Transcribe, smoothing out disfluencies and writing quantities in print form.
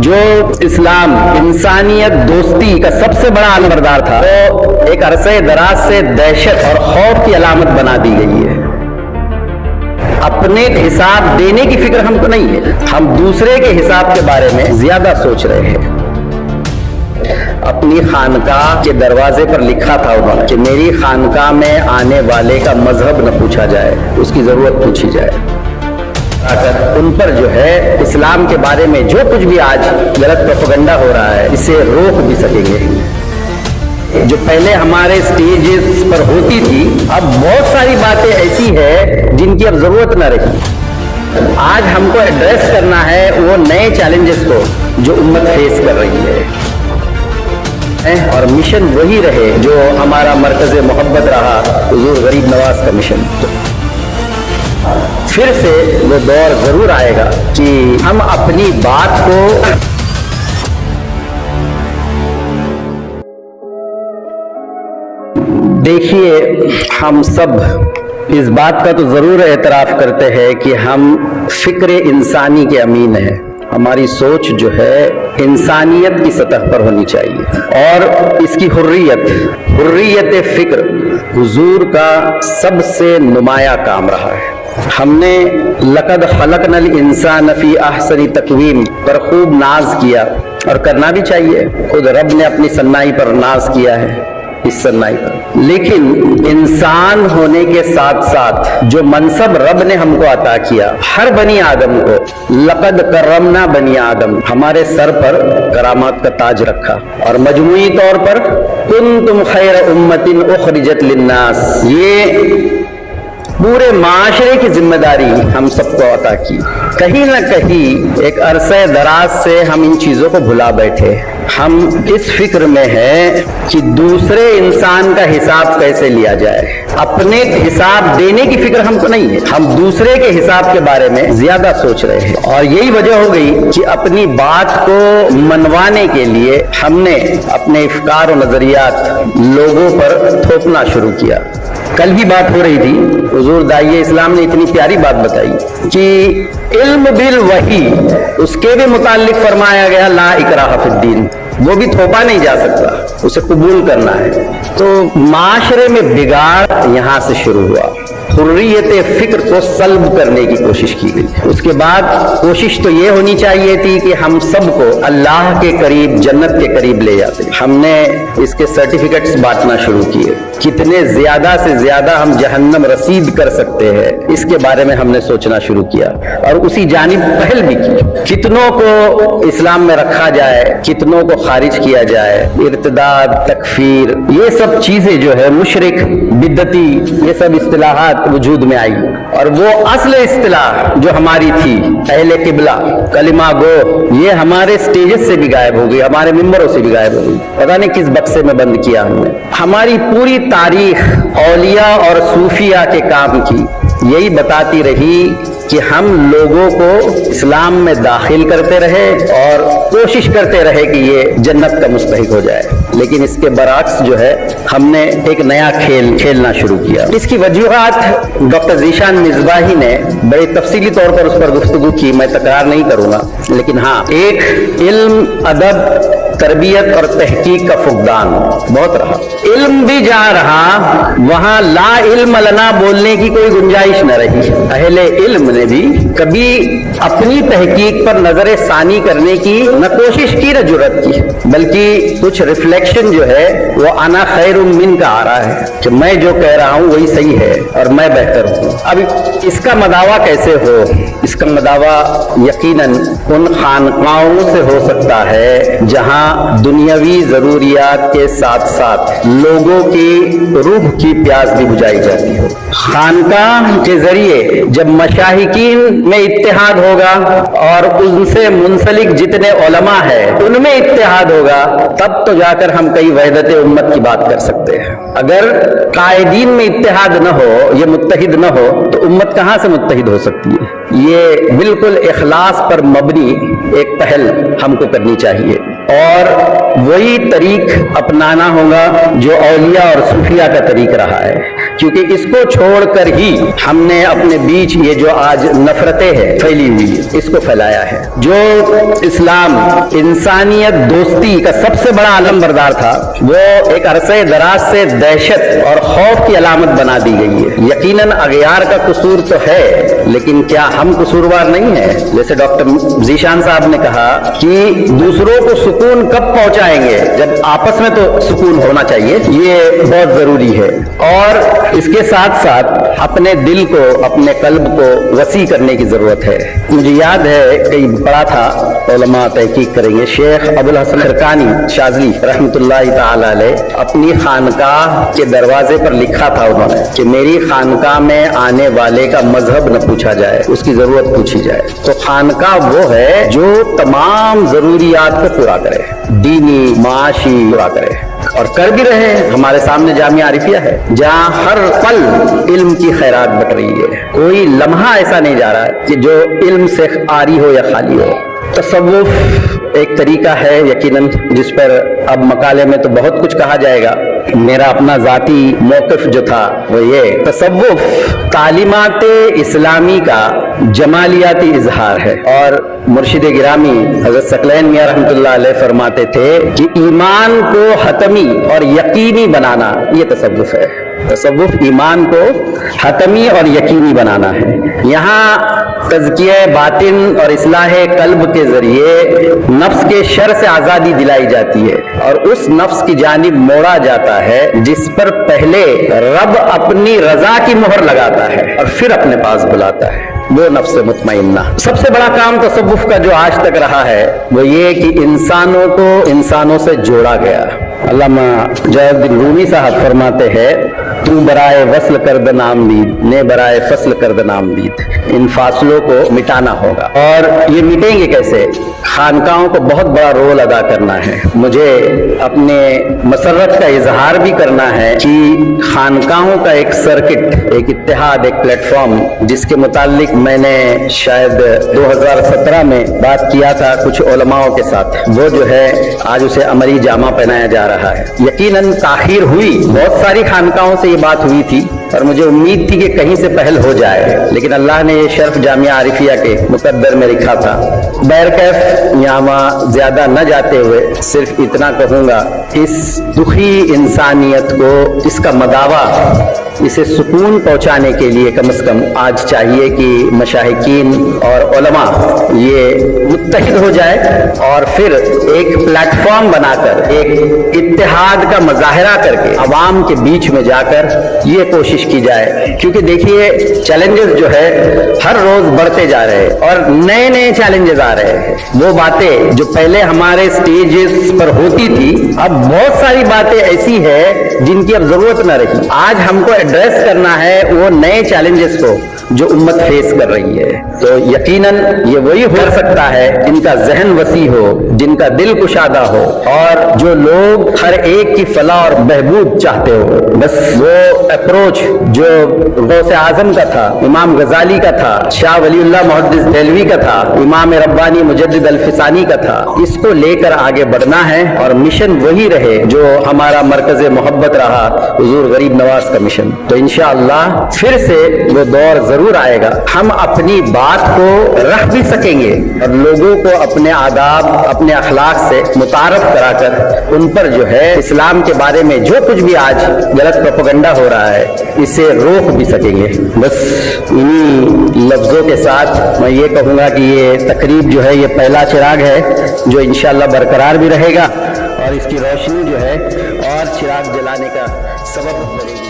جو اسلام انسانیت دوستی کا سب سے بڑا علمبردار تھا، وہ ایک عرصے دراز سے دہشت اور خوف کی علامت بنا دی گئی ہے۔ اپنے حساب دینے کی فکر ہم کو نہیں ہے، ہم دوسرے کے حساب کے بارے میں زیادہ سوچ رہے ہیں۔ اپنی خانقاہ کے دروازے پر لکھا تھا انہوں نے کہ میری خانقاہ میں آنے والے کا مذہب نہ پوچھا جائے، اس کی ضرورت پوچھی جائے۔ اگر ان پر جو ہے اسلام کے بارے میں جو کچھ بھی آج غلط پروپیگنڈا ہو رہا ہے، اسے روک بھی سکیں گے۔ جو پہلے ہمارے سٹیجز پر ہوتی تھی، اب بہت ساری باتیں ایسی ہے جن کی اب ضرورت نہ رہی۔ آج ہم کو ایڈریس کرنا ہے وہ نئے چیلنجز کو جو امت فیس کر رہی ہے، اور مشن وہی رہے جو ہمارا مرکز محبت رہا، حضور غریب نواز کا مشن۔ پھر سے وہ دور ضرور آئے گا کہ ہم اپنی بات کو دیکھیے، ہم سب اس بات کا تو ضرور اعتراف کرتے ہیں کہ ہم فکر انسانی کے امین ہیں۔ ہماری سوچ جو ہے انسانیت کی سطح پر ہونی چاہیے، اور اس کی حریت فکر حضور کا سب سے نمایاں کام رہا ہے۔ ہم نے لقد خلقنا الانسان فی احسن تقویم پر خوب ناز کیا، اور کرنا بھی چاہیے۔ خود رب نے اپنی صنائی پر ناز کیا ہے، اس صنائی پر۔ لیکن انسان ہونے کے ساتھ ساتھ جو منصب رب نے ہم کو عطا کیا، ہر بنی آدم کو لقد کرمنا بنی آدم، ہمارے سر پر کرامات کا تاج رکھا، اور مجموعی طور پر کنتم خیر امت اخرجت للناس، یہ پورے معاشرے کی ذمہ داری ہم سب کو عطا کی۔ کہیں نہ کہیں ایک عرصے دراز سے ہم ان چیزوں کو بھلا بیٹھے۔ ہم اس فکر میں ہیں کہ دوسرے انسان کا حساب کیسے لیا جائے، اپنے حساب دینے کی فکر ہم کو نہیں ہے، ہم دوسرے کے حساب کے بارے میں زیادہ سوچ رہے ہیں۔ اور یہی وجہ ہو گئی کہ اپنی بات کو منوانے کے لیے ہم نے اپنے افکار و نظریات لوگوں پر تھوپنا شروع کیا۔ کل بھی بات ہو رہی تھی، حضور داعی اسلام نے اتنی پیاری بات بتائی کہ علم بالوحی، اس کے بھی متعلق فرمایا گیا لا اکراہ فی الدین، وہ بھی تھوپا نہیں جا سکتا، اسے قبول کرنا ہے۔ تو معاشرے میں بگاڑ یہاں سے شروع ہوا، حریت فکر کو سلب کرنے کی کوشش کی گئی۔ اس کے بعد کوشش تو یہ ہونی چاہیے تھی کہ ہم سب کو اللہ کے قریب، جنت کے قریب لے جاتے۔ ہم نے اس کے سرٹیفکیٹس بانٹنا شروع کیے، کتنے زیادہ سے زیادہ ہم جہنم رسید کر سکتے ہیں، اس کے بارے میں ہم نے سوچنا شروع کیا، اور اسی جانب پہل بھی کی۔ کتنوں کو اسلام میں رکھا جائے، کتنوں کو خارج کیا جائے، ارتداد، تکفیر، یہ سب چیزیں جو ہے مشرک، بدعتی، یہ سب اصطلاحات وجود میں آئی، اور وہ اصل اصطلاح جو ہماری تھی اہل قبلہ، کلمہ گو، یہ ہمارے سٹیجز سے بھی غائب ہو گئی، ہمارے ممبروں سے بھی غائب ہو گئی، پتہ نہیں کس بکسے میں بند کیا ہم نے۔ ہماری پوری تاریخ اولیاء اور صوفیاء کے کام کی یہی بتاتی رہی کہ ہم لوگوں کو اسلام میں داخل کرتے رہے اور کوشش کرتے رہے کہ یہ جنت کا مستحق ہو جائے، لیکن اس کے برعکس جو ہے ہم نے ایک نیا کھیل کھیلنا شروع کیا۔ اس کی وجوہات ڈاکٹر ذیشان مصباحی نے بڑی تفصیلی طور پر اس پر گفتگو کی، میں تکرار نہیں کروں گا، لیکن ہاں، ایک علم، ادب، تربیت اور تحقیق کا فقدان بہت رہا۔ علم بھی جہاں رہا، وہاں لا علم لنا بولنے کی کوئی گنجائش نہ رہی۔ اہل علم نے بھی کبھی اپنی تحقیق پر نظر ثانی کرنے کی نہ کوشش کی نہ جرأت کی، بلکہ کچھ ریفلیکشن جو ہے وہ انا خیر من کا آ رہا ہے کہ میں جو کہہ رہا ہوں وہی صحیح ہے اور میں بہتر ہوں۔ اب اس کا مداوا کیسے ہو؟ اس کا مداوا یقیناً ان خانقاہوں سے ہو سکتا ہے جہاں دنیاوی ضروریات کے ساتھ ساتھ لوگوں کی روح کی پیاس بھی بجھائی جاتی ہو۔ خانقاہ کے ذریعے جب مشاہقین میں اتحاد ہوگا اور ان سے منسلک جتنے علماء ہیں ان میں اتحاد ہوگا، تب تو جا کر ہم کئی وحدت امت کی بات کر سکتے ہیں۔ اگر قائدین میں اتحاد نہ ہو، یہ متحد نہ ہو، تو امت کہاں سے متحد ہو سکتی ہے؟ یہ بالکل اخلاص پر مبنی ایک پہل ہم کو کرنی چاہیے، اور وہی طریق اپنانا ہوگا جو اولیاء اور صوفیاء کا طریق رہا ہے، کیونکہ اس کو چھوڑ کر ہی ہم نے اپنے بیچ یہ جو آج نفرتیں ہیں پھیلی ہوئی اس کو پھیلایا ہے۔ جو اسلام انسانیت دوستی کا سب سے بڑا علم بردار تھا، وہ ایک عرصے دراز سے دہشت اور خوف کی علامت بنا دی گئی ہے۔ یقیناً اغیار کا قصور تو ہے، لیکن کیا ہم قصوروار نہیں ہیں؟ جیسے ڈاکٹر ذیشان صاحب نے کہا کہ دوسروں کو سکون کب پہنچائیں گے، جب آپس میں تو سکون ہونا چاہیے، یہ بہت ضروری ہے۔ اور اس کے ساتھ ساتھ اپنے دل کو، اپنے قلب کو وسیع کرنے کی ضرورت ہے۔ مجھے یاد ہے کئی پڑھا تھا، علماء تحقیق کریں گے، شیخ ابوالحسن خرقانی شاذلی رحمۃ اللہ تعالی علیہ اپنی خانقاہ کے دروازے پر لکھا تھا انہوں نے کہ میری خانقاہ میں آنے والے کا مذہب نہ پوچھا جائے، اس کی ضرورت پوچھی جائے۔ تو خانقاہ وہ ہے جو تمام ضروریات کو پورا کرے، دینی معاشی پورا کرے، اور کر بھی رہے۔ ہمارے سامنے جامعہ عارفیہ ہے جہاں ہر پل علم کی خیرات بٹ رہی ہے، کوئی لمحہ ایسا نہیں جا رہا ہے کہ جو علم سے عاری ہو یا خالی ہو۔ تصوف ایک طریقہ ہے یقیناً جس پر اب مقالے میں تو بہت کچھ کہا جائے گا، میرا اپنا ذاتی موقف جو تھا وہ یہ، تصوف تعلیمات اسلامی کا جمالیاتی اظہار ہے۔ اور مرشد گرامی حضرت ثقلین میاں رحمۃ اللہ علیہ فرماتے تھے کہ ایمان کو حتمی اور یقینی بنانا یہ تصوف ہے۔ تصوف ایمان کو حتمی اور یقینی بنانا ہے۔ یہاں تزکیہ باطن اور اصلاح قلب کے ذریعے نفس کے شر سے آزادی دلائی جاتی ہے، اور اس نفس کی جانب موڑا جاتا ہے جس پر پہلے رب اپنی رضا کی مہر لگاتا ہے اور پھر اپنے پاس بلاتا ہے، وہ نفس مطمئنہ۔ سب سے بڑا کام تصوف کا جو آج تک رہا ہے وہ یہ کہ انسانوں کو انسانوں سے جوڑا گیا۔ علامہ جلال الدین رومی صاحب فرماتے ہیں، تو برائے وصل کرد نامدید نے برائے فصل کرد نامدید، ان فاصلوں کو مٹانا ہوگا۔ اور یہ مٹیں گے کیسے؟ خانقاہوں کو بہت بڑا رول ادا کرنا ہے۔ مجھے اپنے مسرت کا اظہار بھی کرنا ہے کہ خانقاہوں کا ایک سرکٹ، ایک اتحاد، ایک پلیٹ فارم جس کے متعلق میں نے شاید 2017 میں بات کیا تھا کچھ علماؤں کے ساتھ، وہ جو ہے آج اسے عملی جامہ پہنایا جا رہا ہے۔ یقیناً تاخیر ہوئی، بہت ساری خانقاہوں سے یہ بات ہوئی تھی اور مجھے امید تھی کہ کہیں سے پہل ہو جائے، لیکن اللہ نے یہ شرف جامعہ عارفیہ کے مقدر میں لکھا تھا۔ بہرکیف یہاں زیادہ نہ جاتے ہوئے صرف اتنا کہوں گا، اس دکھی انسانیت کو اس کا مداوا، اسے سکون پہنچانے کے لیے کم از کم آج چاہیے کہ مشاہقین اور علماء یہ متحد ہو جائے اور پھر ایک پلیٹ فارم بنا کر، ایک اتحاد کا مظاہرہ کر کے عوام کے بیچ میں جا کر یہ کوشش کی جائے۔ کیونکہ دیکھیے چیلنجز جو ہے ہر روز بڑھتے جا رہے ہیں اور نئے نئے چیلنجز آ رہے ہیں۔ وہ باتیں جو پہلے ہمارے سٹیجز پر ہوتی تھی، اب بہت ساری باتیں ایسی ہے جن کی اب ضرورت نہ رہی۔ آج ہم کو ایڈریس کرنا ہے وہ نئے چیلنجز کو جو امت فیس کر رہی ہے۔ تو یقیناً یہ وہی ہو سکتا ہے جن کا ذہن وسیع ہو، جن کا دل کشادہ ہو، اور جو لوگ ہر ایک کی فلاح اور بہبود چاہتے ہو۔ بس وہ اپروچ جو غوث اعظم کا تھا، امام غزالی کا تھا، شاہ ولی اللہ محدث دہلوی کا تھا، امام ربانی مجدد الفسانی کا تھا، اس کو لے کر آگے بڑھنا ہے اور مشن وہی رہے جو ہمارا مرکز محبت رہا، حضور غریب نواز کا مشن۔ تو انشاءاللہ پھر سے وہ دور ضرور آئے گا، ہم اپنی بات کو رکھ بھی سکیں گے اور لوگوں کو اپنے آداب، اپنے اخلاق سے متعارف کرا کر ان پر جو ہے اسلام کے بارے میں جو کچھ بھی آج غلط پروپیگنڈا ہو رہا ہے اسے روک بھی سکیں گے۔ بس انہی لفظوں کے ساتھ میں یہ کہوں گا کہ یہ تقریب جو ہے یہ پہلا چراغ ہے جو انشاءاللہ برقرار بھی رہے گا، اور اس کی روشنی جو ہے اور چراغ جلانے کا سبب بنے گی۔